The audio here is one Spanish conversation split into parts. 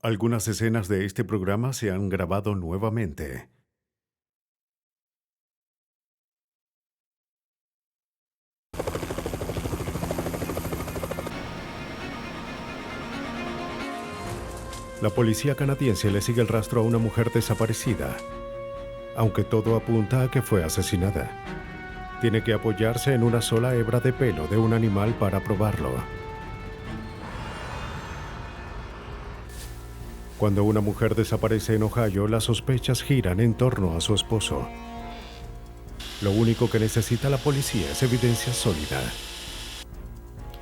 Algunas escenas de este programa se han grabado nuevamente. La policía canadiense le sigue el rastro a una mujer desaparecida, aunque todo apunta a que fue asesinada. Tiene que apoyarse en una sola hebra de pelo de un animal para probarlo. Cuando una mujer desaparece en Ohio, las sospechas giran en torno a su esposo. Lo único que necesita la policía es evidencia sólida.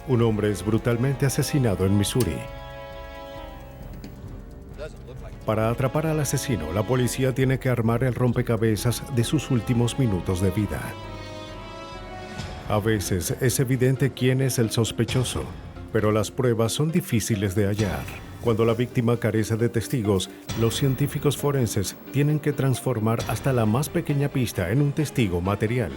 Un hombre es brutalmente asesinado en Missouri. Para atrapar al asesino, la policía tiene que armar el rompecabezas de sus últimos minutos de vida. A veces es evidente quién es el sospechoso, pero las pruebas son difíciles de hallar. Cuando la víctima carece de testigos, los científicos forenses tienen que transformar hasta la más pequeña pista en un testigo material.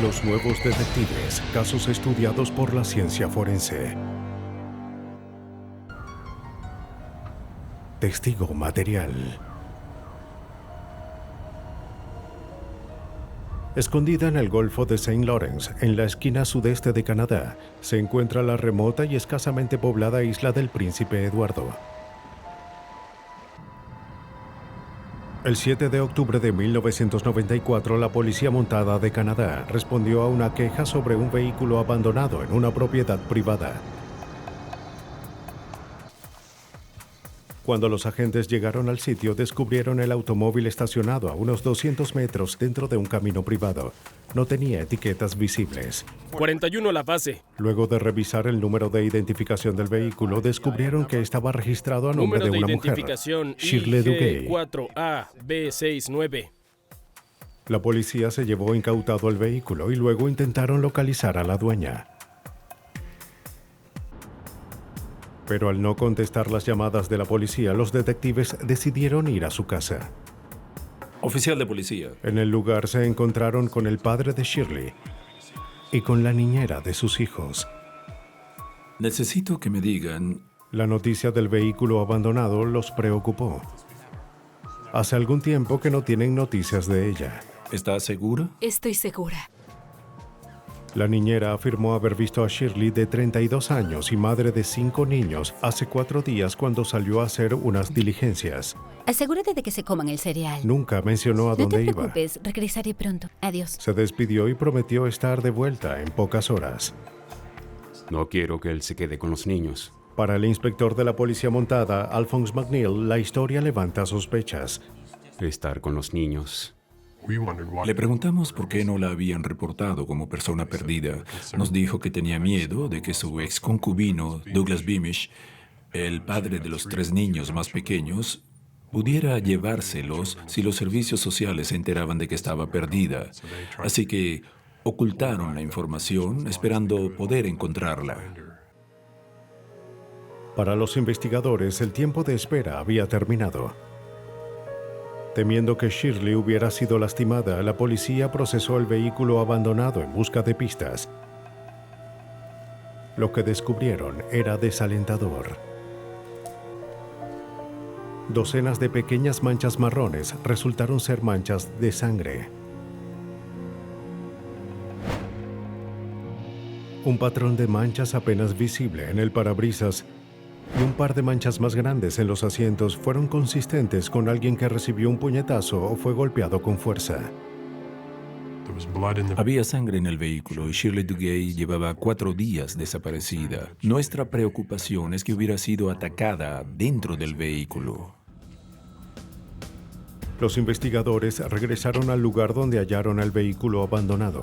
Los nuevos detectives, casos estudiados por la ciencia forense. Testigo material. Escondida en el Golfo de Saint Lawrence, en la esquina sudeste de Canadá, se encuentra la remota y escasamente poblada isla del Príncipe Eduardo. El 7 de octubre de 1994, la Policía Montada de Canadá respondió a una queja sobre un vehículo abandonado en una propiedad privada. Cuando los agentes llegaron al sitio, descubrieron el automóvil estacionado a unos 200 metros dentro de un camino privado. No tenía etiquetas visibles. 41 la base. Luego de revisar el número de identificación del vehículo, descubrieron que estaba registrado a nombre de una mujer, Shirley Duguay. 4AB69. La policía se llevó incautado el vehículo y luego intentaron localizar a la dueña. Pero al no contestar las llamadas de la policía, los detectives decidieron ir a su casa. Oficial de policía. En el lugar se encontraron con el padre de Shirley y con la niñera de sus hijos. Necesito que me digan... La noticia del vehículo abandonado los preocupó. Hace algún tiempo que no tienen noticias de ella. ¿Está segura? Estoy segura. La niñera afirmó haber visto a Shirley, de 32 años y madre de 5 niños, hace 4 días cuando salió a hacer unas diligencias. Asegúrate de que se coman el cereal. Nunca mencionó a dónde No te iba. preocupes, regresaré pronto. Adiós. Se despidió y prometió estar de vuelta en pocas horas. No quiero que él se quede con los niños. Para el inspector de la policía montada, Alphonse McNeil, la historia levanta sospechas. Estar con los niños. Le preguntamos por qué no la habían reportado como persona perdida. Nos dijo que tenía miedo de que su ex concubino, Douglas Beamish, el padre de los 3 niños más pequeños, pudiera llevárselos si los servicios sociales se enteraban de que estaba perdida. Así que ocultaron la información esperando poder encontrarla. Para los investigadores, el tiempo de espera había terminado. Temiendo que Shirley hubiera sido lastimada, la policía procesó el vehículo abandonado en busca de pistas. Lo que descubrieron era desalentador. Docenas de pequeñas manchas marrones resultaron ser manchas de sangre. Un patrón de manchas apenas visible en el parabrisas y un par de manchas más grandes en los asientos fueron consistentes con alguien que recibió un puñetazo o fue golpeado con fuerza. Había sangre en el vehículo y Shirley Duguay llevaba 4 días desaparecida. Nuestra preocupación es que hubiera sido atacada dentro del vehículo. Los investigadores regresaron al lugar donde hallaron el vehículo abandonado.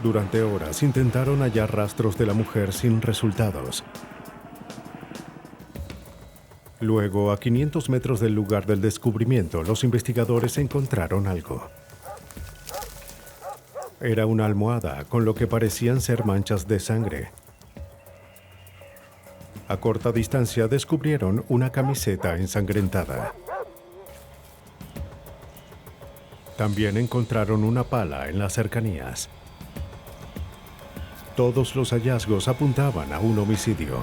Durante horas intentaron hallar rastros de la mujer sin resultados. Luego, a 500 metros del lugar del descubrimiento, los investigadores encontraron algo. Era una almohada con lo que parecían ser manchas de sangre. A corta distancia descubrieron una camiseta ensangrentada. También encontraron una pala en las cercanías. Todos los hallazgos apuntaban a un homicidio.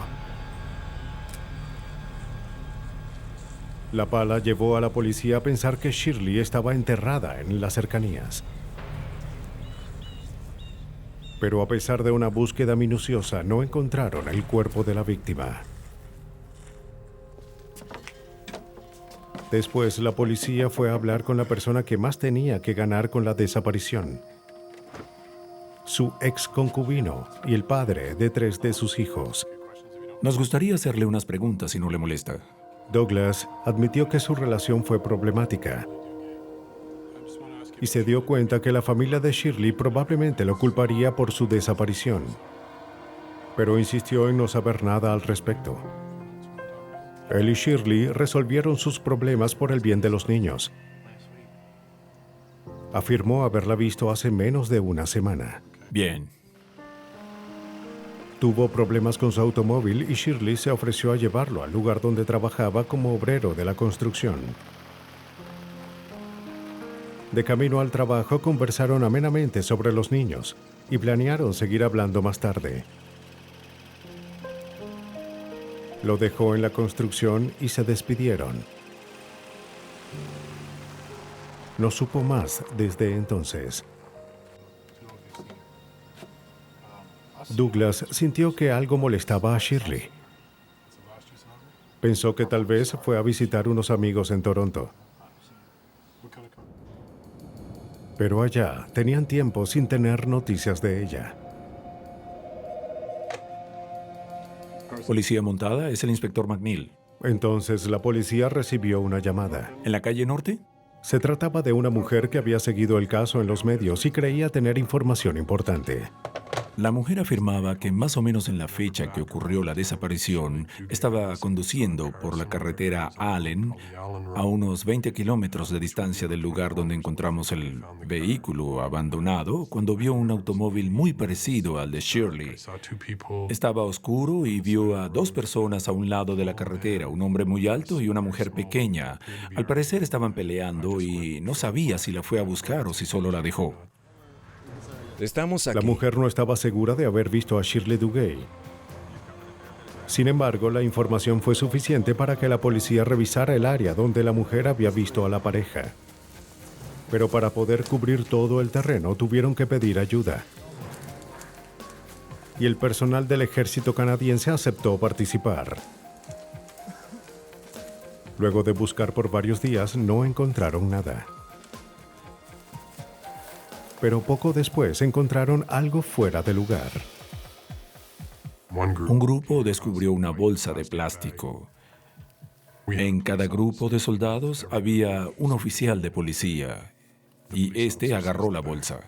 La pala llevó a la policía a pensar que Shirley estaba enterrada en las cercanías. Pero a pesar de una búsqueda minuciosa, no encontraron el cuerpo de la víctima. Después, la policía fue a hablar con la persona que más tenía que ganar con la desaparición: su ex concubino y el padre de 3 de sus hijos. Nos gustaría hacerle unas preguntas si no le molesta. Douglas admitió que su relación fue problemática y se dio cuenta que la familia de Shirley probablemente lo culparía por su desaparición, pero insistió en no saber nada al respecto. Él y Shirley resolvieron sus problemas por el bien de los niños. Afirmó haberla visto hace menos de una semana. Bien. Tuvo problemas con su automóvil y Shirley se ofreció a llevarlo al lugar donde trabajaba como obrero de la construcción. De camino al trabajo conversaron amenamente sobre los niños y planearon seguir hablando más tarde. Lo dejó en la construcción y se despidieron. No supo más desde entonces. Douglas sintió que algo molestaba a Shirley. Pensó que tal vez fue a visitar unos amigos en Toronto. Pero allá tenían tiempo sin tener noticias de ella. Policía montada, es el inspector McNeil. Entonces la policía recibió una llamada. ¿En la calle Norte? Se trataba de una mujer que había seguido el caso en los medios y creía tener información importante. La mujer afirmaba que más o menos en la fecha que ocurrió la desaparición, estaba conduciendo por la carretera Allen a unos 20 kilómetros de distancia del lugar donde encontramos el vehículo abandonado, cuando vio un automóvil muy parecido al de Shirley. Estaba oscuro y vio a 2 personas a un lado de la carretera, un hombre muy alto y una mujer pequeña. Al parecer estaban peleando y no sabía si la fue a buscar o si solo la dejó. Estamos aquí. La mujer no estaba segura de haber visto a Shirley Duguay. Sin embargo, la información fue suficiente para que la policía revisara el área donde la mujer había visto a la pareja. Pero para poder cubrir todo el terreno tuvieron que pedir ayuda. Y el personal del ejército canadiense aceptó participar. Luego de buscar por varios días, no encontraron nada. Pero poco después encontraron algo fuera de lugar. Un grupo descubrió una bolsa de plástico. En cada grupo de soldados había un oficial de policía y este agarró la bolsa.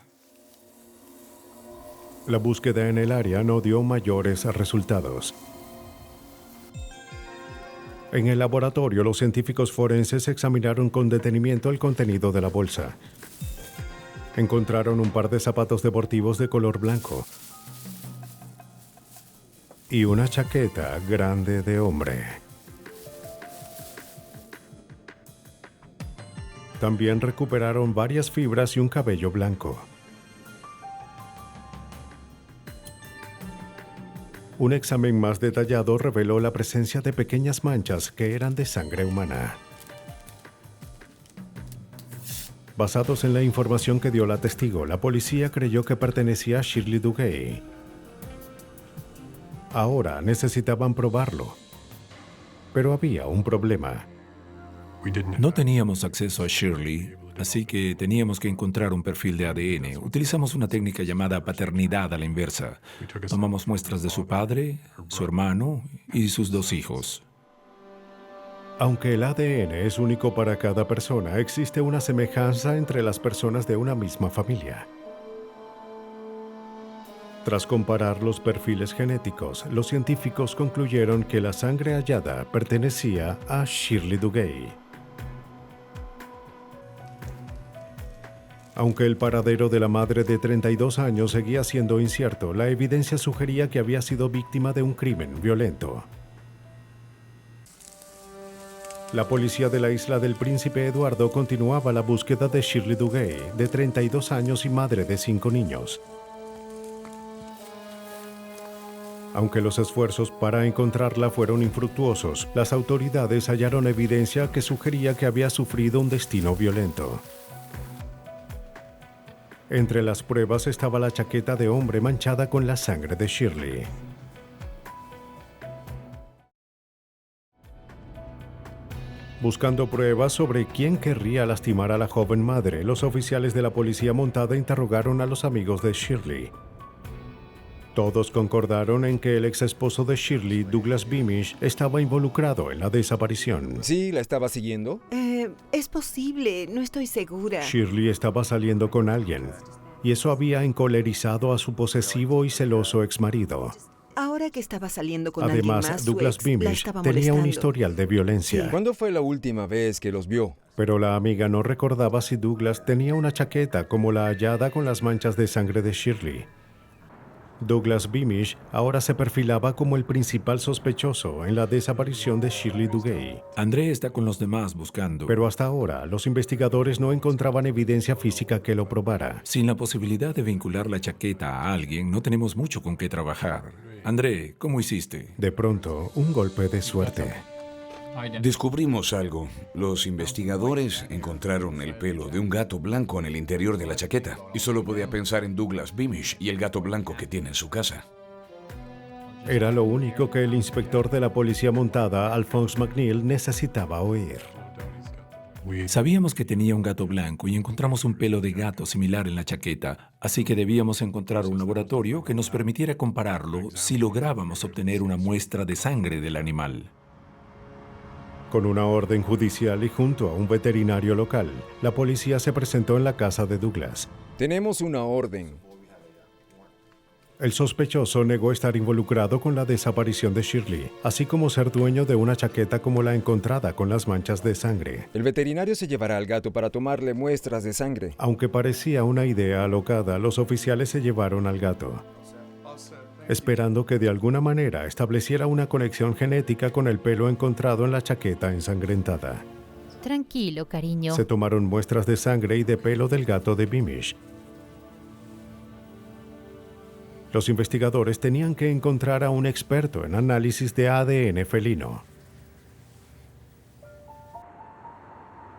La búsqueda en el área no dio mayores resultados. En el laboratorio, los científicos forenses examinaron con detenimiento el contenido de la bolsa. Encontraron un par de zapatos deportivos de color blanco y una chaqueta grande de hombre. También recuperaron varias fibras y un cabello blanco. Un examen más detallado reveló la presencia de pequeñas manchas que eran de sangre humana. Basados en la información que dio la testigo, la policía creyó que pertenecía a Shirley Duguay. Ahora necesitaban probarlo. Pero había un problema. No teníamos acceso a Shirley, así que teníamos que encontrar un perfil de ADN. Utilizamos una técnica llamada paternidad a la inversa. Tomamos muestras de su padre, su hermano y sus 2 hijos. Aunque el ADN es único para cada persona, existe una semejanza entre las personas de una misma familia. Tras comparar los perfiles genéticos, los científicos concluyeron que la sangre hallada pertenecía a Shirley Duguay. Aunque el paradero de la madre de 32 años seguía siendo incierto, la evidencia sugería que había sido víctima de un crimen violento. La policía de la isla del Príncipe Eduardo continuaba la búsqueda de Shirley Duguay, de 32 años y madre de 5 niños. Aunque los esfuerzos para encontrarla fueron infructuosos, las autoridades hallaron evidencia que sugería que había sufrido un destino violento. Entre las pruebas estaba la chaqueta de hombre manchada con la sangre de Shirley. Buscando pruebas sobre quién querría lastimar a la joven madre, los oficiales de la policía montada interrogaron a los amigos de Shirley. Todos concordaron en que el ex esposo de Shirley, Douglas Beamish, estaba involucrado en la desaparición. ¿Sí la estaba siguiendo? Es posible, no estoy segura. Shirley estaba saliendo con alguien, y eso había encolerizado a su posesivo y celoso exmarido. Ahora que estaba saliendo con Además, alguien más, Douglas su ex la Beamish estaba tenía un molestando. historial de violencia. ¿Cuándo fue la última vez que los vio? Pero la amiga no recordaba si Douglas tenía una chaqueta como la hallada con las manchas de sangre de Shirley. Douglas Beamish ahora se perfilaba como el principal sospechoso en la desaparición de Shirley Duguay. André está con los demás buscando. Pero hasta ahora, los investigadores no encontraban evidencia física que lo probara. Sin la posibilidad de vincular la chaqueta a alguien, no tenemos mucho con qué trabajar. André, ¿cómo hiciste? De pronto, un golpe de suerte. Descubrimos algo. Los investigadores encontraron el pelo de un gato blanco en el interior de la chaqueta. Y solo podía pensar en Douglas Beamish y el gato blanco que tiene en su casa. Era lo único que el inspector de la policía montada, Alphonse McNeil, necesitaba oír. Sabíamos que tenía un gato blanco y encontramos un pelo de gato similar en la chaqueta, así que debíamos encontrar un laboratorio que nos permitiera compararlo si lográbamos obtener una muestra de sangre del animal. Con una orden judicial y junto a un veterinario local, la policía se presentó en la casa de Douglas. Tenemos una orden. El sospechoso negó estar involucrado con la desaparición de Shirley, así como ser dueño de una chaqueta como la encontrada con las manchas de sangre. El veterinario se llevará al gato para tomarle muestras de sangre. Aunque parecía una idea alocada, los oficiales se llevaron al gato, esperando que de alguna manera estableciera una conexión genética con el pelo encontrado en la chaqueta ensangrentada. Tranquilo, cariño. Se tomaron muestras de sangre y de pelo del gato de Beamish. Los investigadores tenían que encontrar a un experto en análisis de ADN felino.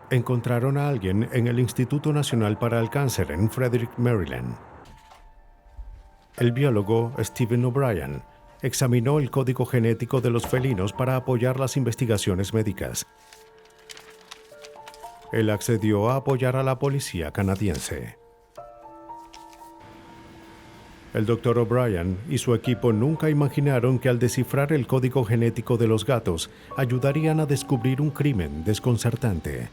Encontraron a alguien en el Instituto Nacional para el Cáncer en Frederick, Maryland. El biólogo Stephen O'Brien examinó el código genético de los felinos para apoyar las investigaciones médicas. Él accedió a apoyar a la policía canadiense. El Dr. O'Brien y su equipo nunca imaginaron que al descifrar el código genético de los gatos, ayudarían a descubrir un crimen desconcertante.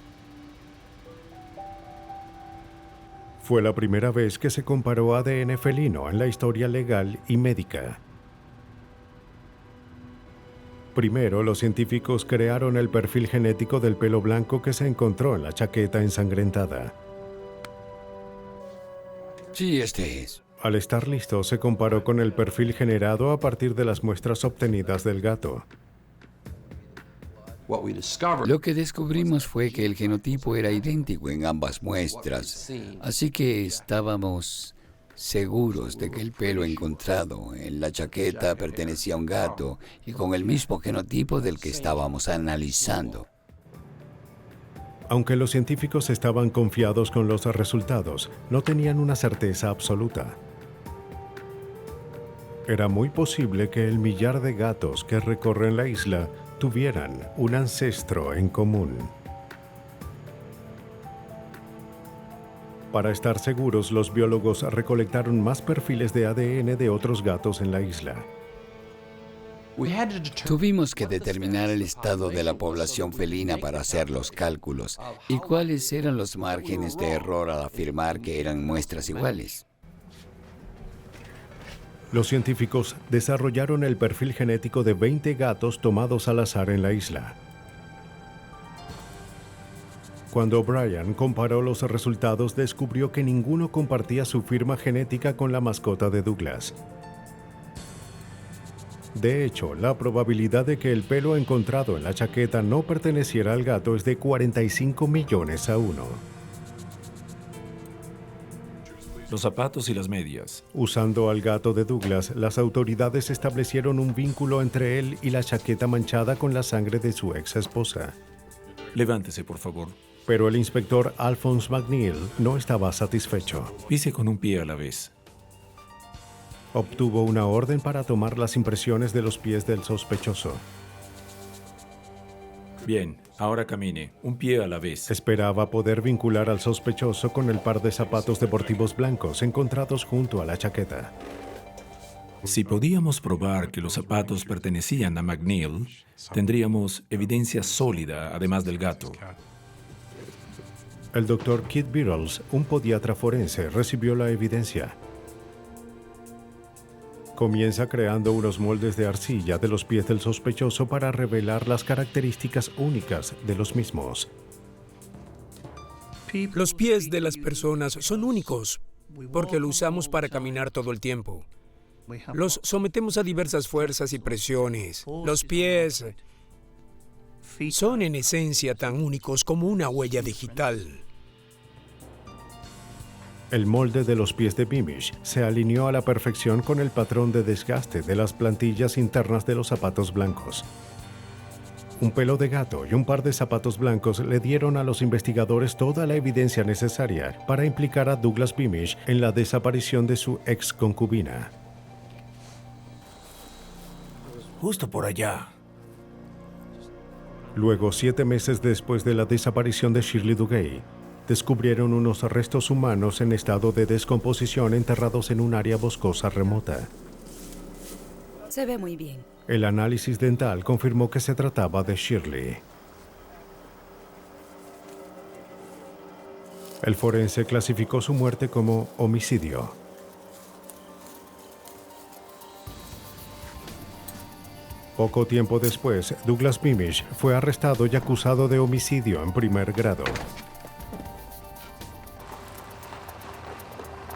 Fue la primera vez que se comparó ADN felino en la historia legal y médica. Primero, los científicos crearon el perfil genético del pelo blanco que se encontró en la chaqueta ensangrentada. Sí, este es. Al estar listo, se comparó con el perfil generado a partir de las muestras obtenidas del gato. Lo que descubrimos fue que el genotipo era idéntico en ambas muestras, así que estábamos seguros de que el pelo encontrado en la chaqueta pertenecía a un gato y con el mismo genotipo del que estábamos analizando. Aunque los científicos estaban confiados con los resultados, no tenían una certeza absoluta. Era muy posible que el millar de gatos que recorren la isla tuvieran un ancestro en común. Para estar seguros, los biólogos recolectaron más perfiles de ADN de otros gatos en la isla. Tuvimos que determinar el estado de la población felina para hacer los cálculos y cuáles eran los márgenes de error al afirmar que eran muestras iguales. Los científicos desarrollaron el perfil genético de 20 gatos tomados al azar en la isla. Cuando Brian comparó los resultados, descubrió que ninguno compartía su firma genética con la mascota de Douglas. De hecho, la probabilidad de que el pelo encontrado en la chaqueta no perteneciera al gato es de 45 millones a 1. Los zapatos y las medias. Usando al gato de Douglas, las autoridades establecieron un vínculo entre él y la chaqueta manchada con la sangre de su ex esposa. Levántese, por favor. Pero el inspector Alphonse McNeil no estaba satisfecho. Pise con un pie a la vez. Obtuvo una orden para tomar las impresiones de los pies del sospechoso. Bien, ahora camine, un pie a la vez. Esperaba poder vincular al sospechoso con el par de zapatos deportivos blancos encontrados junto a la chaqueta. Si podíamos probar que los zapatos pertenecían a McNeil, tendríamos evidencia sólida además del gato. El doctor Keith Beatles, un podiatra forense, recibió la evidencia. Comienza creando unos moldes de arcilla de los pies del sospechoso para revelar las características únicas de los mismos. Los pies de las personas son únicos porque lo usamos para caminar todo el tiempo. Los sometemos a diversas fuerzas y presiones. Los pies son en esencia tan únicos como una huella digital. El molde de los pies de Beamish se alineó a la perfección con el patrón de desgaste de las plantillas internas de los zapatos blancos. Un pelo de gato y un par de zapatos blancos le dieron a los investigadores toda la evidencia necesaria para implicar a Douglas Beamish en la desaparición de su ex concubina. Justo por allá. Luego, 7 meses después de la desaparición de Shirley Duguay, descubrieron unos restos humanos en estado de descomposición enterrados en un área boscosa remota. Se ve muy bien. El análisis dental confirmó que se trataba de Shirley. El forense clasificó su muerte como homicidio. Poco tiempo después, Douglas Beamish fue arrestado y acusado de homicidio en primer grado.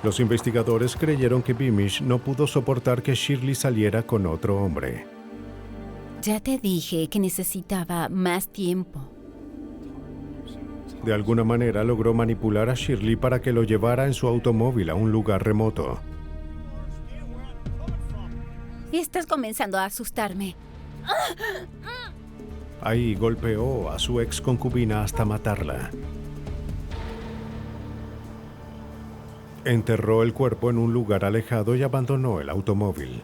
Los investigadores creyeron que Beamish no pudo soportar que Shirley saliera con otro hombre. Ya te dije que necesitaba más tiempo. De alguna manera logró manipular a Shirley para que lo llevara en su automóvil a un lugar remoto. Estás comenzando a asustarme. Ahí golpeó a su ex concubina hasta matarla. Enterró el cuerpo en un lugar alejado y abandonó el automóvil.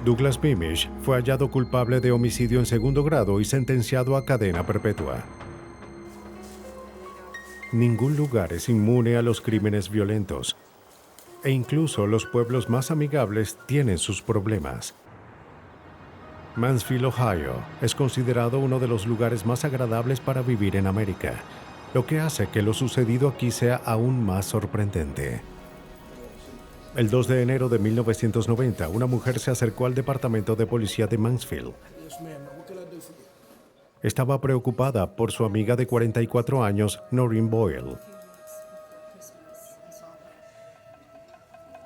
Douglas Beamish fue hallado culpable de homicidio en segundo grado y sentenciado a cadena perpetua. Ningún lugar es inmune a los crímenes violentos, e incluso los pueblos más amigables tienen sus problemas. Mansfield, Ohio, es considerado uno de los lugares más agradables para vivir en América, lo que hace que lo sucedido aquí sea aún más sorprendente. El 2 de enero de 1990, una mujer se acercó al departamento de policía de Mansfield. Estaba preocupada por su amiga de 44 años, Noreen Boyle.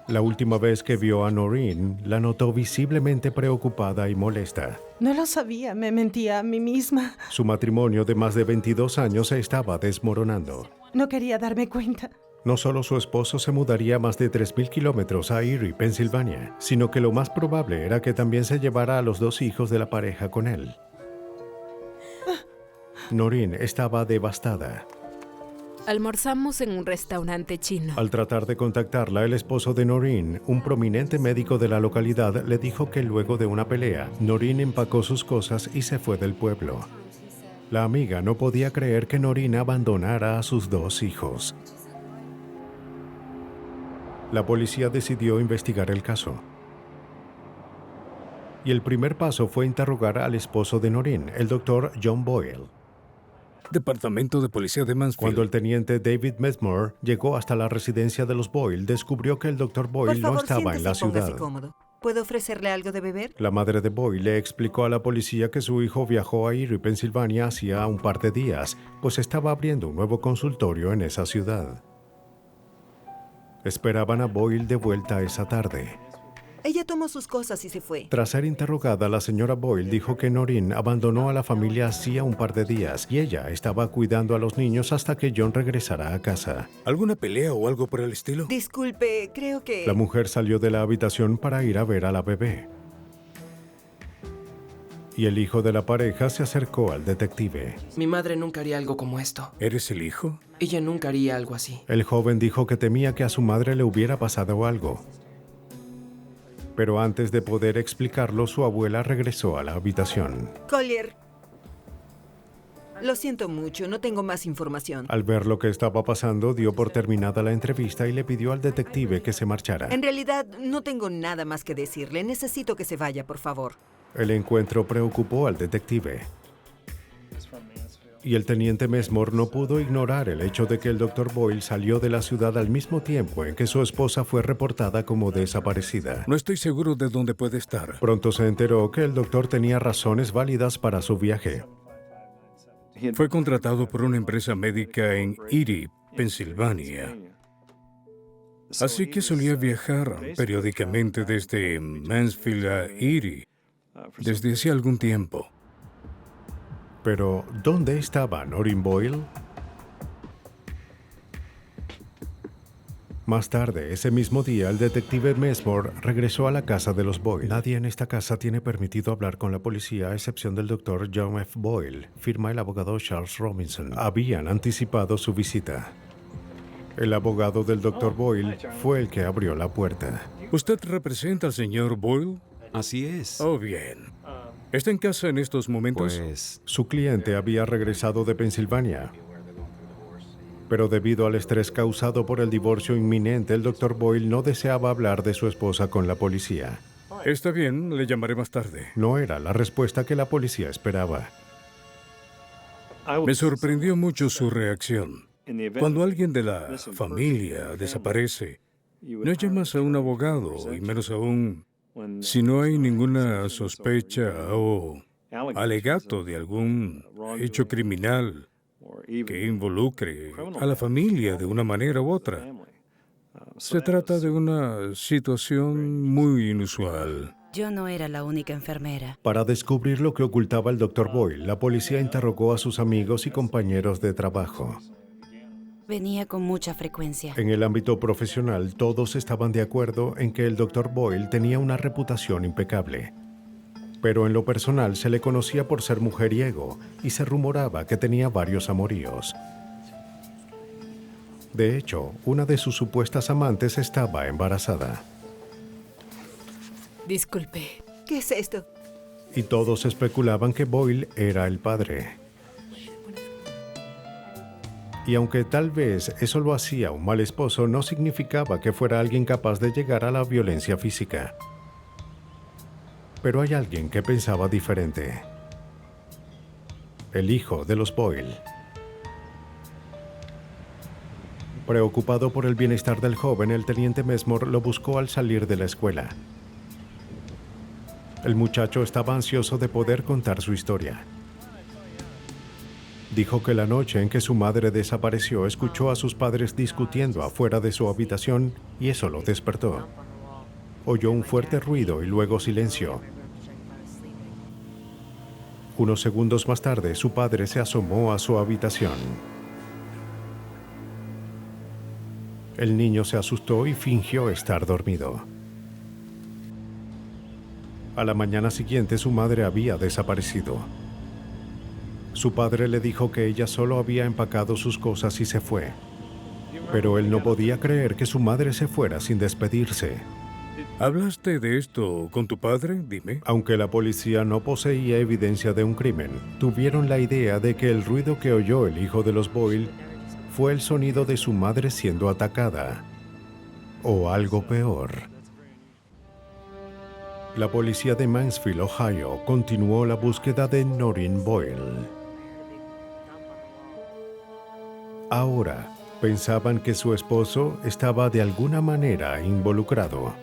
La última vez que vio a Noreen, la notó visiblemente preocupada y molesta. No lo sabía, me mentía a mí misma. Su matrimonio de más de 22 años se estaba desmoronando. No quería darme cuenta. No solo su esposo se mudaría más de 3.000 kilómetros a Erie, Pensilvania, sino que lo más probable era que también se llevara a los 2 hijos de la pareja con él. Noreen estaba devastada. Almorzamos en un restaurante chino. Al tratar de contactarla, el esposo de Noreen, un prominente médico de la localidad, le dijo que luego de una pelea, Noreen empacó sus cosas y se fue del pueblo. La amiga no podía creer que Noreen abandonara a sus 2 hijos. La policía decidió investigar el caso. Y el primer paso fue interrogar al esposo de Noreen, el doctor John Boyle. Departamento de Policía de Mansfield. Cuando el teniente David Medmore llegó hasta la residencia de los Boyle, descubrió que el doctor Boyle no estaba en la ciudad. ¿Puedo ofrecerle algo de beber? La madre de Boyle le explicó a la policía que su hijo viajó a Erie, Pensilvania, hacía un par de días, pues estaba abriendo un nuevo consultorio en esa ciudad. Esperaban a Boyle de vuelta esa tarde. Ella tomó sus cosas y se fue. Tras ser interrogada, la señora Boyle dijo que Noreen abandonó a la familia hacía un par de días y ella estaba cuidando a los niños hasta que John regresara a casa. ¿Alguna pelea o algo por el estilo? Disculpe, creo que... La mujer salió de la habitación para ir a ver a la bebé. Y el hijo de la pareja se acercó al detective. Mi madre nunca haría algo como esto. ¿Eres el hijo? Ella nunca haría algo así. El joven dijo que temía que a su madre le hubiera pasado algo. Pero antes de poder explicarlo, su abuela regresó a la habitación. Collier, lo siento mucho, no tengo más información. Al ver lo que estaba pasando, dio por terminada la entrevista y le pidió al detective que se marchara. En realidad, no tengo nada más que decirle. Necesito que se vaya, por favor. El encuentro preocupó al detective. Y el teniente Mesmore no pudo ignorar el hecho de que el Dr. Boyle salió de la ciudad al mismo tiempo en que su esposa fue reportada como desaparecida. No estoy seguro de dónde puede estar. Pronto se enteró que el doctor tenía razones válidas para su viaje. Fue contratado por una empresa médica en Erie, Pensilvania. Así que solía viajar periódicamente desde Mansfield a Erie desde hacía algún tiempo. Pero, ¿dónde estaba Noreen Boyle? Más tarde, ese mismo día, el detective Mesmore regresó a la casa de los Boyle. Nadie en esta casa tiene permitido hablar con la policía, a excepción del doctor John F. Boyle, firma el abogado Charles Robinson. Habían anticipado su visita. El abogado del doctor Boyle fue el que abrió la puerta. ¿Usted representa al señor Boyle? Así es. Oh, bien. ¿Está en casa en estos momentos? Pues su cliente había regresado de Pensilvania. Pero debido al estrés causado por el divorcio inminente, el Dr. Boyle no deseaba hablar de su esposa con la policía. Está bien, le llamaré más tarde. No era la respuesta que la policía esperaba. Me sorprendió mucho su reacción. Cuando alguien de la familia desaparece, no llamas a un abogado, y menos aún si no hay ninguna sospecha o alegato de algún hecho criminal que involucre a la familia de una manera u otra. Se trata de una situación muy inusual. Yo no era la única enfermera. Para descubrir lo que ocultaba el Dr. Boyle, la policía interrogó a sus amigos y compañeros de trabajo. Venía con mucha frecuencia. En el ámbito profesional, todos estaban de acuerdo en que el Dr. Boyle tenía una reputación impecable. Pero en lo personal se le conocía por ser mujeriego y se rumoraba que tenía varios amoríos. De hecho, una de sus supuestas amantes estaba embarazada. Disculpe. ¿Qué es esto? Y todos especulaban que Boyle era el padre. Y aunque tal vez eso lo hacía un mal esposo, no significaba que fuera alguien capaz de llegar a la violencia física. Pero hay alguien que pensaba diferente. El hijo de los Boyle. Preocupado por el bienestar del joven, el teniente Mesmore lo buscó al salir de la escuela. El muchacho estaba ansioso de poder contar su historia. Dijo que la noche en que su madre desapareció, escuchó a sus padres discutiendo afuera de su habitación y eso lo despertó. Oyó un fuerte ruido y luego silencio. Unos segundos más tarde, su padre se asomó a su habitación. El niño se asustó y fingió estar dormido. A la mañana siguiente, su madre había desaparecido. Su padre le dijo que ella solo había empacado sus cosas y se fue. Pero él no podía creer que su madre se fuera sin despedirse. ¿Hablaste de esto con tu padre? Dime. Aunque la policía no poseía evidencia de un crimen, tuvieron la idea de que el ruido que oyó el hijo de los Boyle fue el sonido de su madre siendo atacada. O algo peor. La policía de Mansfield, Ohio, continuó la búsqueda de Noreen Boyle. Ahora, pensaban que su esposo estaba de alguna manera involucrado.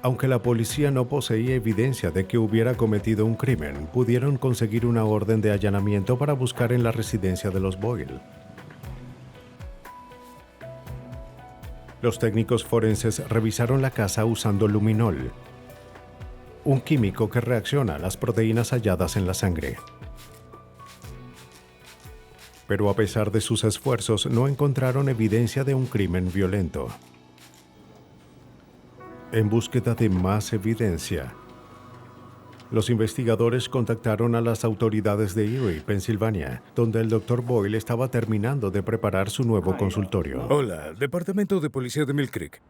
Aunque la policía no poseía evidencia de que hubiera cometido un crimen, pudieron conseguir una orden de allanamiento para buscar en la residencia de los Boyle. Los técnicos forenses revisaron la casa usando luminol, un químico que reacciona a las proteínas halladas en la sangre. Pero a pesar de sus esfuerzos, no encontraron evidencia de un crimen violento. En búsqueda de más evidencia, los investigadores contactaron a las autoridades de Erie, Pensilvania, donde el Dr. Boyle estaba terminando de preparar su nuevo consultorio. Hola, Departamento de Policía de Mill Creek.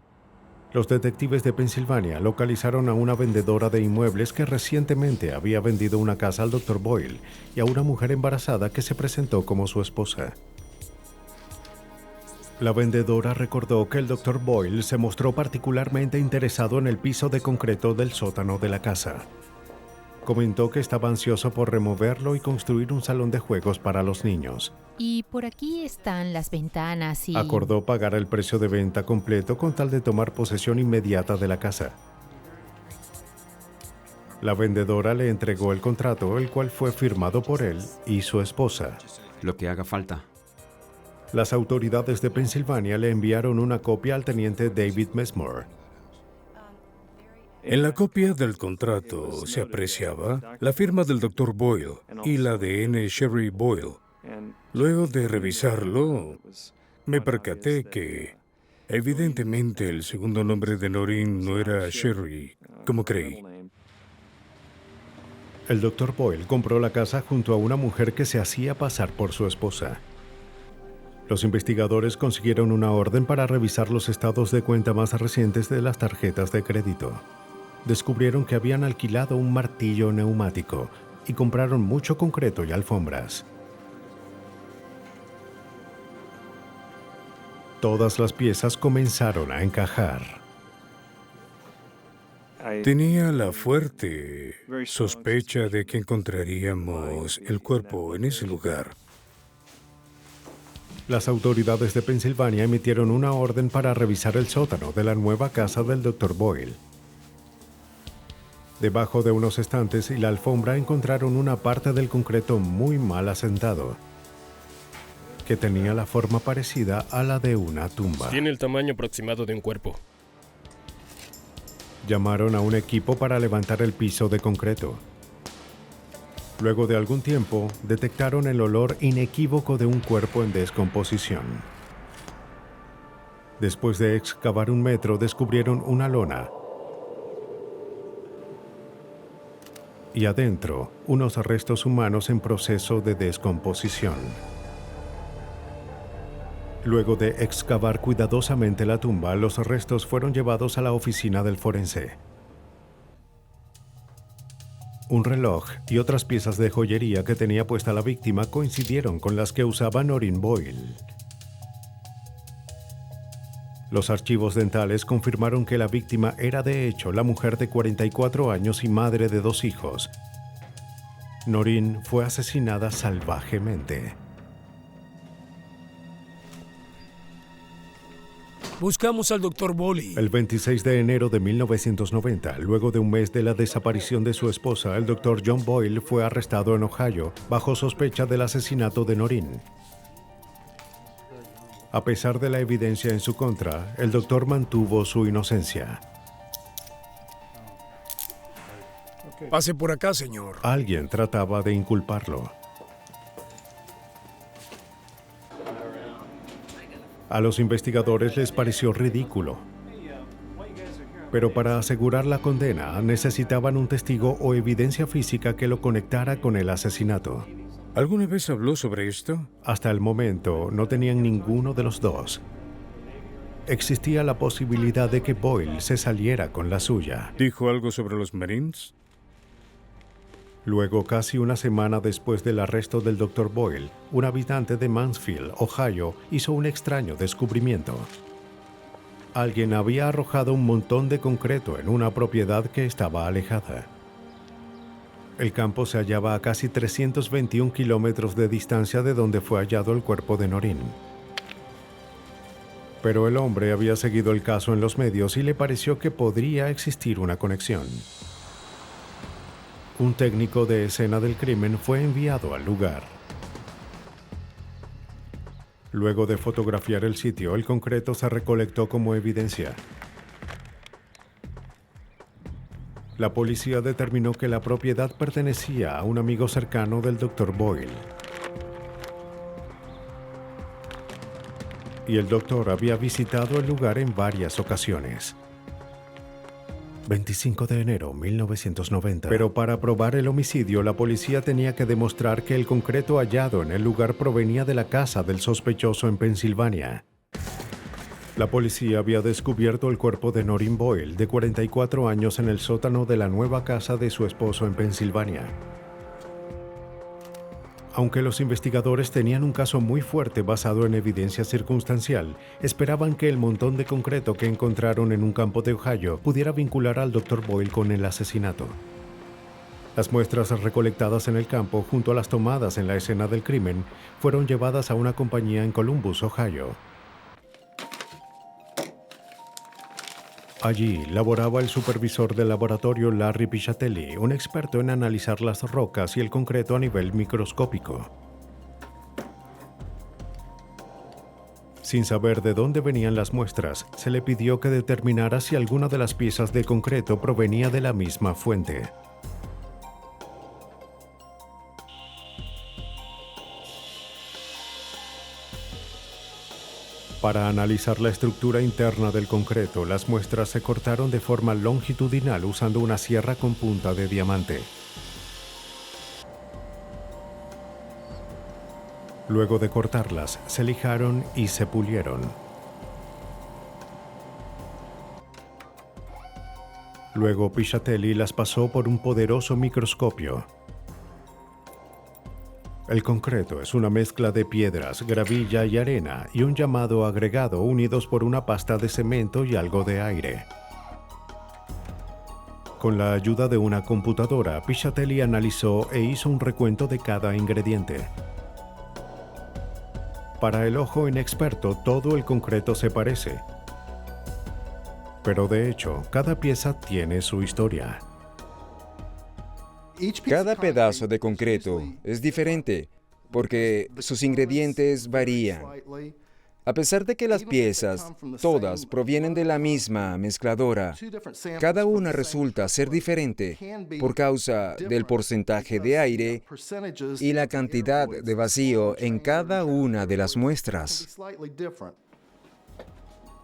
Los detectives de Pensilvania localizaron a una vendedora de inmuebles que recientemente había vendido una casa al Dr. Boyle y a una mujer embarazada que se presentó como su esposa. La vendedora recordó que el Dr. Boyle se mostró particularmente interesado en el piso de concreto del sótano de la casa. Comentó que estaba ansioso por removerlo y construir un salón de juegos para los niños. Y por aquí están las ventanas y... Acordó pagar el precio de venta completo con tal de tomar posesión inmediata de la casa. La vendedora le entregó el contrato, el cual fue firmado por él y su esposa. Lo que haga falta. Las autoridades de Pensilvania le enviaron una copia al teniente David Messmore. En la copia del contrato se apreciaba la firma del Dr. Boyle y la de N. Sherry Boyle. Luego de revisarlo, me percaté que, evidentemente, el segundo nombre de Noreen no era Sherry, como creí. El Dr. Boyle compró la casa junto a una mujer que se hacía pasar por su esposa. Los investigadores consiguieron una orden para revisar los estados de cuenta más recientes de las tarjetas de crédito. Descubrieron que habían alquilado un martillo neumático y compraron mucho concreto y alfombras. Todas las piezas comenzaron a encajar. Tenía la fuerte sospecha de que encontraríamos el cuerpo en ese lugar. Las autoridades de Pensilvania emitieron una orden para revisar el sótano de la nueva casa del Dr. Boyle. Debajo de unos estantes y la alfombra encontraron una parte del concreto muy mal asentado, que tenía la forma parecida a la de una tumba. Tiene el tamaño aproximado de un cuerpo. Llamaron a un equipo para levantar el piso de concreto. Luego de algún tiempo, detectaron el olor inequívoco de un cuerpo en descomposición. Después de excavar 1 metro, descubrieron una lona. Y adentro, unos restos humanos en proceso de descomposición. Luego de excavar cuidadosamente la tumba, los restos fueron llevados a la oficina del forense. Un reloj y otras piezas de joyería que tenía puesta la víctima coincidieron con las que usaba Noreen Boyle. Los archivos dentales confirmaron que la víctima era de hecho la mujer de 44 años y madre de 2 hijos. Noreen fue asesinada salvajemente. Buscamos al Dr. Boyle. El 26 de enero de 1990, luego de un mes de la desaparición de su esposa, el Dr. John Boyle fue arrestado en Ohio bajo sospecha del asesinato de Noreen. A pesar de la evidencia en su contra, el doctor mantuvo su inocencia. Pase por acá, señor. Alguien trataba de inculparlo. A los investigadores les pareció ridículo. Pero para asegurar la condena, necesitaban un testigo o evidencia física que lo conectara con el asesinato. ¿Alguna vez habló sobre esto? Hasta el momento, no tenían ninguno de los dos. Existía la posibilidad de que Boyle se saliera con la suya. ¿Dijo algo sobre los Marines? Luego, casi una semana después del arresto del Dr. Boyle, un habitante de Mansfield, Ohio, hizo un extraño descubrimiento. Alguien había arrojado un montón de concreto en una propiedad que estaba alejada. El campo se hallaba a casi 321 kilómetros de distancia de donde fue hallado el cuerpo de Noreen. Pero el hombre había seguido el caso en los medios y le pareció que podría existir una conexión. Un técnico de escena del crimen fue enviado al lugar. Luego de fotografiar el sitio, el concreto se recolectó como evidencia. La policía determinó que la propiedad pertenecía a un amigo cercano del Dr. Boyle. Y el doctor había visitado el lugar en varias ocasiones. 25 de enero de 1990. Pero para probar el homicidio, la policía tenía que demostrar que el concreto hallado en el lugar provenía de la casa del sospechoso en Pensilvania. La policía había descubierto el cuerpo de Noreen Boyle, de 44 años, en el sótano de la nueva casa de su esposo en Pensilvania. Aunque los investigadores tenían un caso muy fuerte basado en evidencia circunstancial, esperaban que el montón de concreto que encontraron en un campo de Ohio pudiera vincular al Dr. Boyle con el asesinato. Las muestras recolectadas en el campo, junto a las tomadas en la escena del crimen, fueron llevadas a una compañía en Columbus, Ohio. Allí laboraba el supervisor del laboratorio Larry Piscitelli, un experto en analizar las rocas y el concreto a nivel microscópico. Sin saber de dónde venían las muestras, se le pidió que determinara si alguna de las piezas de concreto provenía de la misma fuente. Para analizar la estructura interna del concreto, las muestras se cortaron de forma longitudinal usando una sierra con punta de diamante. Luego de cortarlas, se lijaron y se pulieron. Luego Piscitelli las pasó por un poderoso microscopio. El concreto es una mezcla de piedras, gravilla y arena y un llamado agregado unidos por una pasta de cemento y algo de aire. Con la ayuda de una computadora, Piscitelli analizó e hizo un recuento de cada ingrediente. Para el ojo inexperto, todo el concreto se parece. Pero de hecho, cada pieza tiene su historia. Cada pedazo de concreto es diferente porque sus ingredientes varían. A pesar de que las piezas, todas, provienen de la misma mezcladora, cada una resulta ser diferente por causa del porcentaje de aire y la cantidad de vacío en cada una de las muestras.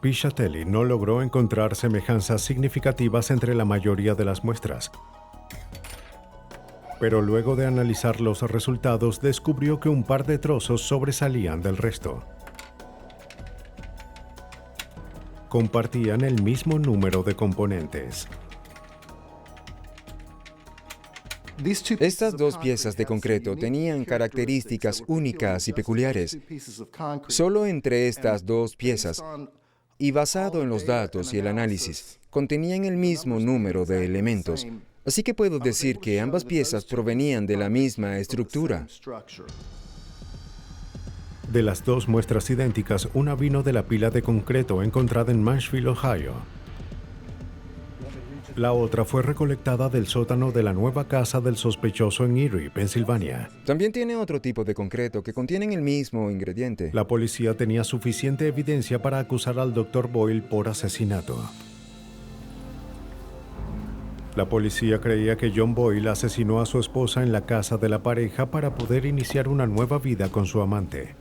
Piscitelli no logró encontrar semejanzas significativas entre la mayoría de las muestras. Pero luego de analizar los resultados, descubrió que un par de trozos sobresalían del resto. Compartían el mismo número de componentes. Estas dos piezas de concreto tenían características únicas y peculiares. Solo entre estas dos piezas, y basado en los datos y el análisis, contenían el mismo número de elementos. Así que puedo decir que ambas piezas provenían de la misma estructura. De las dos muestras idénticas, una vino de la pila de concreto encontrada en Marshfield, Ohio. La otra fue recolectada del sótano de la nueva casa del sospechoso en Erie, Pensilvania. También tiene otro tipo de concreto que contienen el mismo ingrediente. La policía tenía suficiente evidencia para acusar al Dr. Boyle por asesinato. La policía creía que John Boyle asesinó a su esposa en la casa de la pareja para poder iniciar una nueva vida con su amante.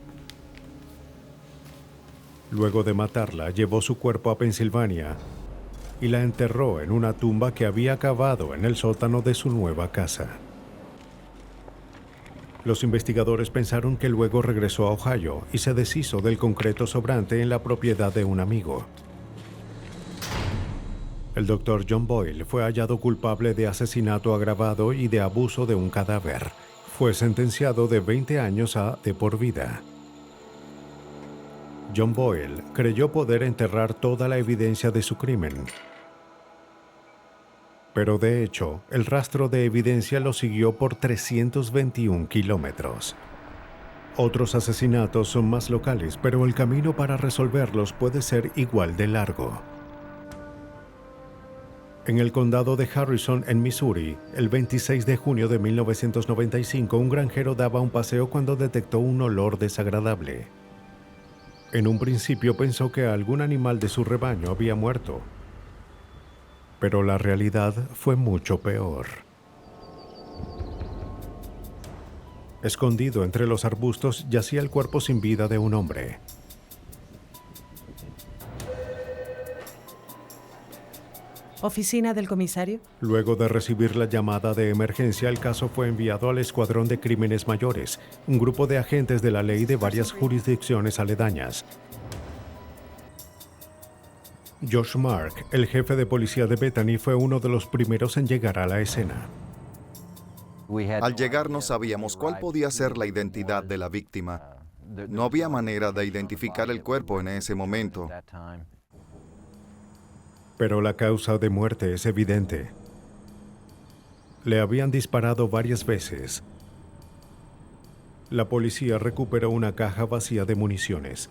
Luego de matarla, llevó su cuerpo a Pensilvania y la enterró en una tumba que había cavado en el sótano de su nueva casa. Los investigadores pensaron que luego regresó a Ohio y se deshizo del concreto sobrante en la propiedad de un amigo. El Dr. John Boyle fue hallado culpable de asesinato agravado y de abuso de un cadáver. Fue sentenciado de 20 años a de por vida. John Boyle creyó poder enterrar toda la evidencia de su crimen. Pero de hecho, el rastro de evidencia lo siguió por 321 kilómetros. Otros asesinatos son más locales, pero el camino para resolverlos puede ser igual de largo. En el condado de Harrison, en Missouri, el 26 de junio de 1995, un granjero daba un paseo cuando detectó un olor desagradable. En un principio pensó que algún animal de su rebaño había muerto, pero la realidad fue mucho peor. Escondido entre los arbustos yacía el cuerpo sin vida de un hombre. ¿Oficina del comisario? Luego de recibir la llamada de emergencia, el caso fue enviado al Escuadrón de Crímenes Mayores, un grupo de agentes de la ley de varias jurisdicciones aledañas. Josh Mark, el jefe de policía de Bethany, fue uno de los primeros en llegar a la escena. Al llegar no sabíamos cuál podía ser la identidad de la víctima. No había manera de identificar el cuerpo en ese momento. Pero la causa de muerte es evidente. Le habían disparado varias veces. La policía recuperó una caja vacía de municiones.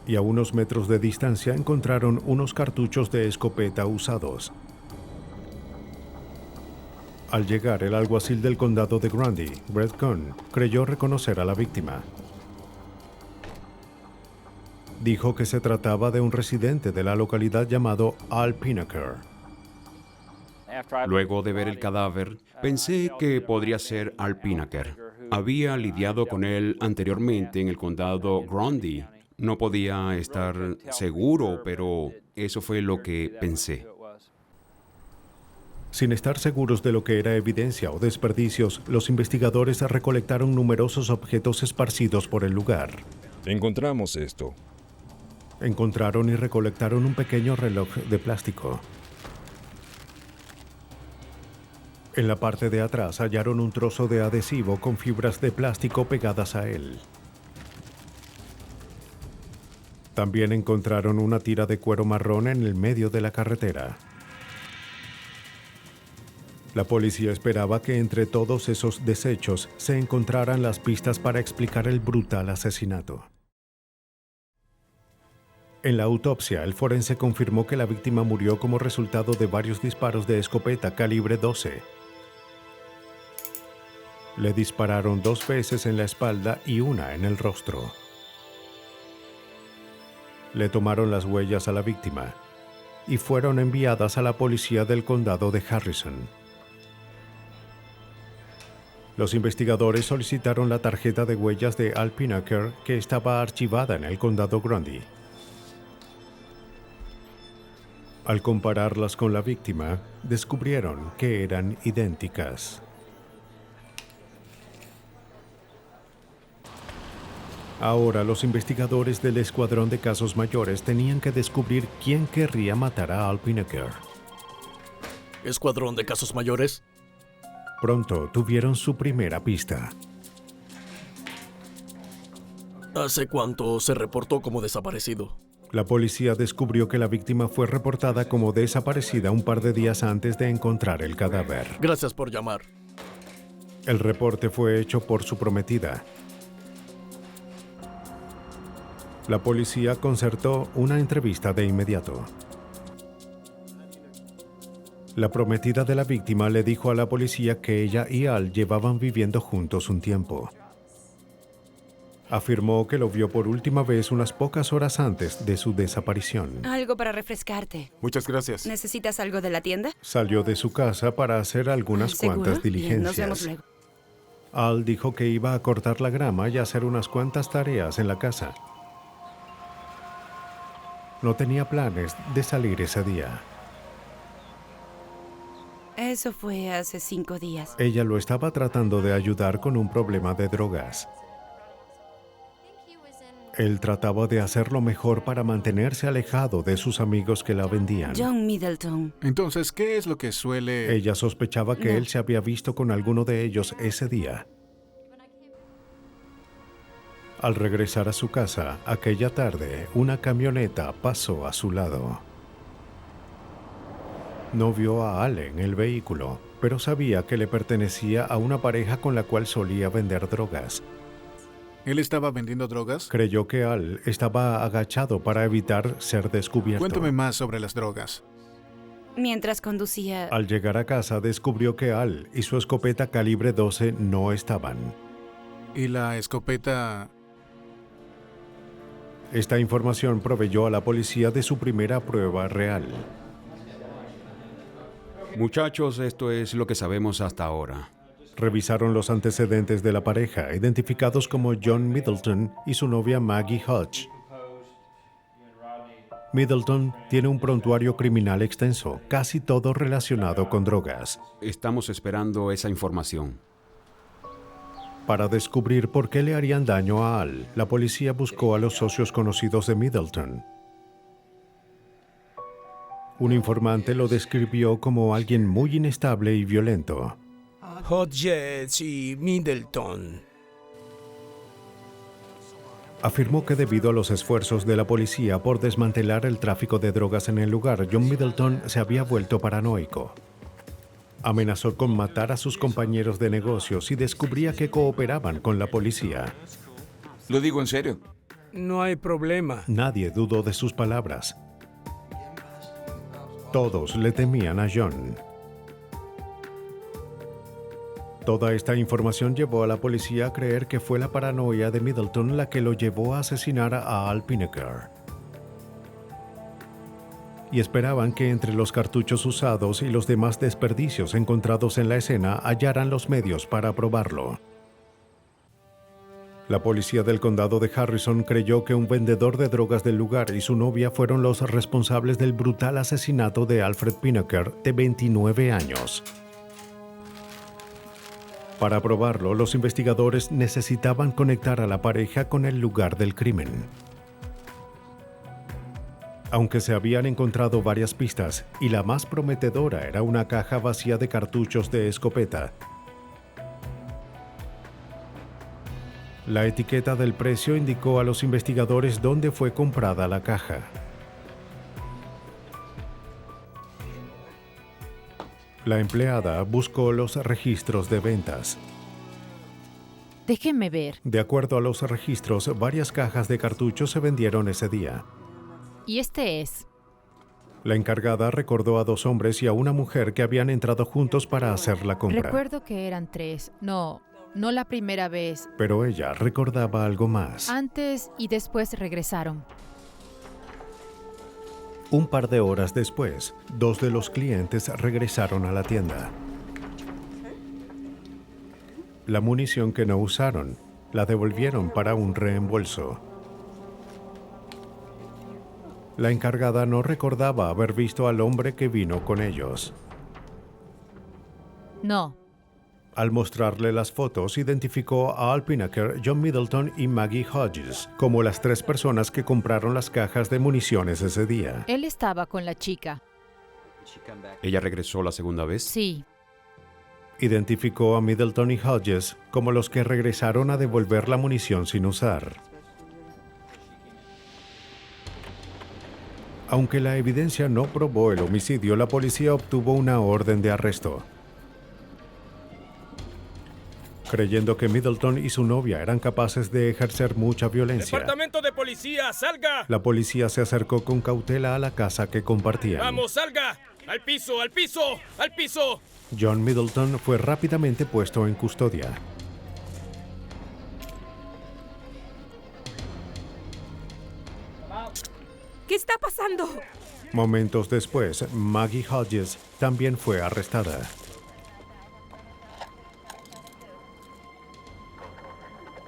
Y a unos metros de distancia encontraron unos cartuchos de escopeta usados. Al llegar, el alguacil del condado de Grundy, Brett Cohn, creyó reconocer a la víctima. Dijo que se trataba de un residente de la localidad llamado Al Pinaker. Luego de ver el cadáver, pensé que podría ser Al Pinaker. Había lidiado con él anteriormente en el condado Grundy. No podía estar seguro, pero eso fue lo que pensé. Sin estar seguros de lo que era evidencia o desperdicios, los investigadores recolectaron numerosos objetos esparcidos por el lugar. Encontramos esto. Encontraron y recolectaron un pequeño reloj de plástico. En la parte de atrás hallaron un trozo de adhesivo con fibras de plástico pegadas a él. También encontraron una tira de cuero marrón en el medio de la carretera. La policía esperaba que entre todos esos desechos se encontraran las pistas para explicar el brutal asesinato. En la autopsia, el forense confirmó que la víctima murió como resultado de varios disparos de escopeta calibre 12. Le dispararon 2 veces en la espalda y una en el rostro. Le tomaron las huellas a la víctima y fueron enviadas a la policía del condado de Harrison. Los investigadores solicitaron la tarjeta de huellas de Al Pinaker, que estaba archivada en el condado Grundy. Al compararlas con la víctima, descubrieron que eran idénticas. Ahora, los investigadores del Escuadrón de Casos Mayores tenían que descubrir quién querría matar a Al Pinaker. ¿Escuadrón de Casos Mayores? Pronto tuvieron su primera pista. ¿Hace cuánto se reportó como desaparecido? La policía descubrió que la víctima fue reportada como desaparecida un par de días antes de encontrar el cadáver. Gracias por llamar. El reporte fue hecho por su prometida. La policía concertó una entrevista de inmediato. La prometida de la víctima le dijo a la policía que ella y Al llevaban viviendo juntos un tiempo. Afirmó que lo vio por última vez unas pocas horas antes de su desaparición. Algo para refrescarte. Muchas gracias. ¿Necesitas algo de la tienda? Salió de su casa para hacer algunas cuantas diligencias. Bien, nos vemos luego. Al dijo que iba a cortar la grama y hacer unas cuantas tareas en la casa. No tenía planes de salir ese día. Eso fue hace 5 días. Ella lo estaba tratando de ayudar con un problema de drogas. Él trataba de hacerlo mejor para mantenerse alejado de sus amigos que la vendían. John Middleton. Entonces, ¿qué es lo que suele...? Ella sospechaba que él se había visto con alguno de ellos ese día. Al regresar a su casa, aquella tarde, una camioneta pasó a su lado. No vio a Al en el vehículo, pero sabía que le pertenecía a una pareja con la cual solía vender drogas. ¿Él estaba vendiendo drogas? Creyó que Al estaba agachado para evitar ser descubierto. Cuéntame más sobre las drogas. Mientras conducía... Al llegar a casa descubrió que Al y su escopeta calibre 12 no estaban. ¿Y la escopeta? Esta información proveyó a la policía de su primera prueba real. Muchachos, esto es lo que sabemos hasta ahora. Revisaron los antecedentes de la pareja, identificados como John Middleton y su novia Maggie Hodge. Middleton tiene un prontuario criminal extenso, casi todo relacionado con drogas. Estamos esperando esa información. Para descubrir por qué le harían daño a Al, la policía buscó a los socios conocidos de Middleton. Un informante lo describió como alguien muy inestable y violento. Hodges y Middleton. Afirmó que debido a los esfuerzos de la policía por desmantelar el tráfico de drogas en el lugar, John Middleton se había vuelto paranoico. Amenazó con matar a sus compañeros de negocios y descubría que cooperaban con la policía. Lo digo en serio. No hay problema. Nadie dudó de sus palabras. Todos le temían a John. Toda esta información llevó a la policía a creer que fue la paranoia de Middleton la que lo llevó a asesinar a Al Pineker. Y esperaban que entre los cartuchos usados y los demás desperdicios encontrados en la escena hallaran los medios para probarlo. La policía del condado de Harrison creyó que un vendedor de drogas del lugar y su novia fueron los responsables del brutal asesinato de Alfred Pineker, de 29 años. Para probarlo, los investigadores necesitaban conectar a la pareja con el lugar del crimen. Aunque se habían encontrado varias pistas, y la más prometedora era una caja vacía de cartuchos de escopeta, la etiqueta del precio indicó a los investigadores dónde fue comprada la caja. La empleada buscó los registros de ventas. Déjenme ver. De acuerdo a los registros, varias cajas de cartuchos se vendieron ese día. Y este es. La encargada recordó a 2 hombres y a una mujer que habían entrado juntos para hacer la compra. Recuerdo que eran 3. No la primera vez. Pero ella recordaba algo más. Antes y después regresaron. Un par de horas después, 2 de los clientes regresaron a la tienda. La munición que no usaron, la devolvieron para un reembolso. La encargada no recordaba haber visto al hombre que vino con ellos. No. Al mostrarle las fotos, identificó a Al Pineker, John Middleton y Maggie Hodges como las 3 personas que compraron las cajas de municiones ese día. Él estaba con la chica. ¿Ella regresó la segunda vez? Sí. Identificó a Middleton y Hodges como los que regresaron a devolver la munición sin usar. Aunque la evidencia no probó el homicidio, la policía obtuvo una orden de arresto. Creyendo que Middleton y su novia eran capaces de ejercer mucha violencia, ¡Departamento de policía, salga! la policía se acercó con cautela a la casa que compartían. ¡Vamos, salga! ¡Al piso, al piso, al piso! John Middleton fue rápidamente puesto en custodia. ¿Qué está pasando? Momentos después, Maggie Hodges también fue arrestada.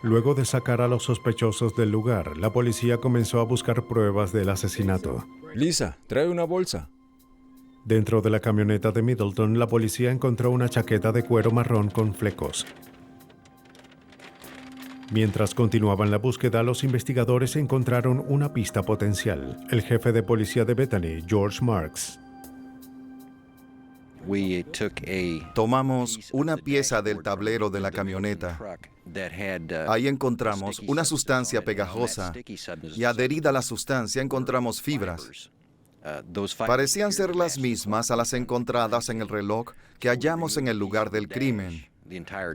Luego de sacar a los sospechosos del lugar, la policía comenzó a buscar pruebas del asesinato. Lisa, trae una bolsa. Dentro de la camioneta de Middleton, la policía encontró una chaqueta de cuero marrón con flecos. Mientras continuaban la búsqueda, los investigadores encontraron una pista potencial. El jefe de policía de Bethany, George Marks. Tomamos una pieza del tablero de la camioneta. Ahí encontramos una sustancia pegajosa y adherida a la sustancia encontramos fibras. parecían ser las mismas a las encontradas en el reloj que hallamos en el lugar del crimen.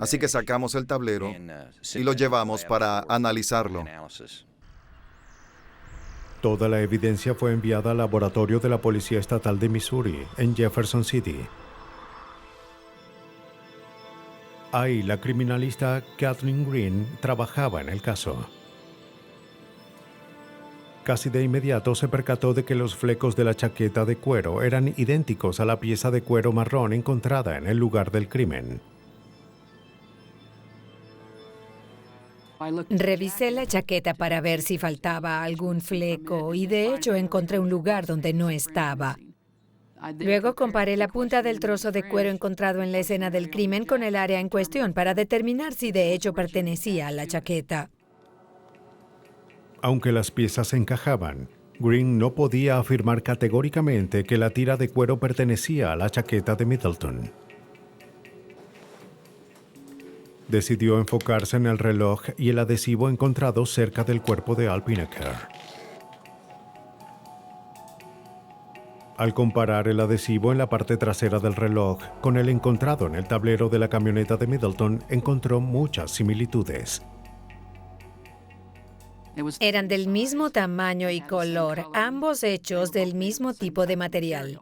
Así que sacamos el tablero y lo llevamos para analizarlo. Toda la evidencia fue enviada al laboratorio de la Policía Estatal de Missouri, en Jefferson City. Ahí la criminalista Kathleen Green trabajaba en el caso. Casi de inmediato se percató de que los flecos de la chaqueta de cuero eran idénticos a la pieza de cuero marrón encontrada en el lugar del crimen. Revisé la chaqueta para ver si faltaba algún fleco y de hecho encontré un lugar donde no estaba. Luego comparé la punta del trozo de cuero encontrado en la escena del crimen con el área en cuestión para determinar si de hecho pertenecía a la chaqueta. Aunque las piezas encajaban, Green no podía afirmar categóricamente que la tira de cuero pertenecía a la chaqueta de Middleton. Decidió enfocarse en el reloj y el adhesivo encontrado cerca del cuerpo de Al Pinaker. Al comparar el adhesivo en la parte trasera del reloj con el encontrado en el tablero de la camioneta de Middleton, encontró muchas similitudes. Eran del mismo tamaño y color, ambos hechos del mismo tipo de material.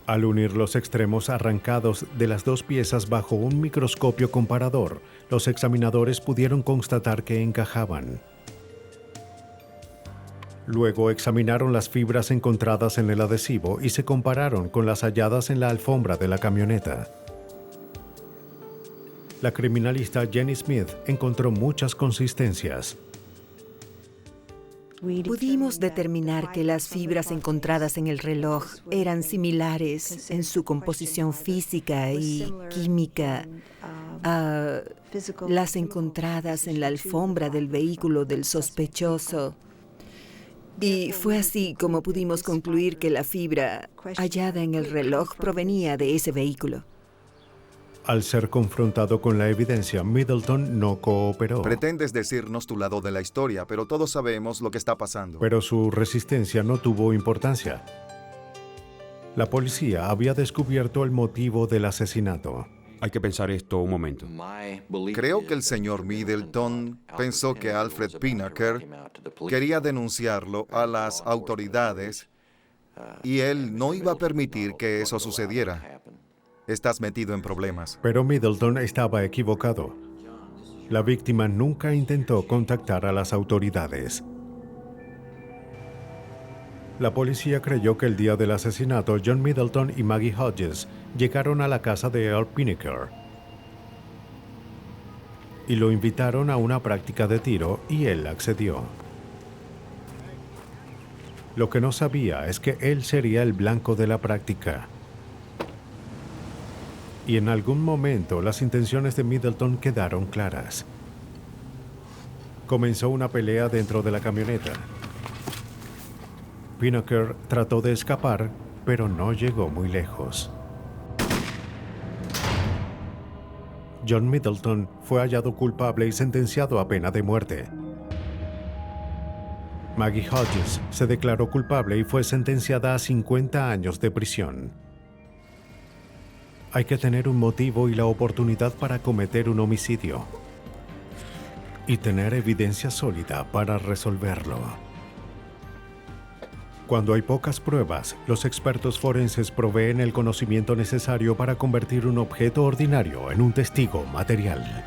Al unir los extremos arrancados de las dos piezas bajo un microscopio comparador, los examinadores pudieron constatar que encajaban. Luego examinaron las fibras encontradas en el adhesivo y se compararon con las halladas en la alfombra de la camioneta. La criminalista Jenny Smith encontró muchas consistencias. Pudimos determinar que las fibras encontradas en el reloj eran similares en su composición física y química a las encontradas en la alfombra del vehículo del sospechoso. Y fue así como pudimos concluir que la fibra hallada en el reloj provenía de ese vehículo. Al ser confrontado con la evidencia, Middleton no cooperó. Pretendes decirnos tu lado de la historia, pero todos sabemos lo que está pasando. Pero su resistencia no tuvo importancia. La policía había descubierto el motivo del asesinato. Hay que pensar esto un momento. Creo que el señor Middleton pensó que Alfred Pinaker quería denunciarlo a las autoridades y él no iba a permitir que eso sucediera. Estás metido en problemas. Pero Middleton estaba equivocado. La víctima nunca intentó contactar a las autoridades. La policía creyó que el día del asesinato, John Middleton y Maggie Hodges llegaron a la casa de Al Pinaker y lo invitaron a una práctica de tiro y él accedió. Lo que no sabía es que él sería el blanco de la práctica. Y en algún momento las intenciones de Middleton quedaron claras. Comenzó una pelea dentro de la camioneta. Pinaker trató de escapar, pero no llegó muy lejos. John Middleton fue hallado culpable y sentenciado a pena de muerte. Maggie Hodges se declaró culpable y fue sentenciada a 50 años de prisión. Hay que tener un motivo y la oportunidad para cometer un homicidio. Y tener evidencia sólida para resolverlo. Cuando hay pocas pruebas, los expertos forenses proveen el conocimiento necesario para convertir un objeto ordinario en un testigo material.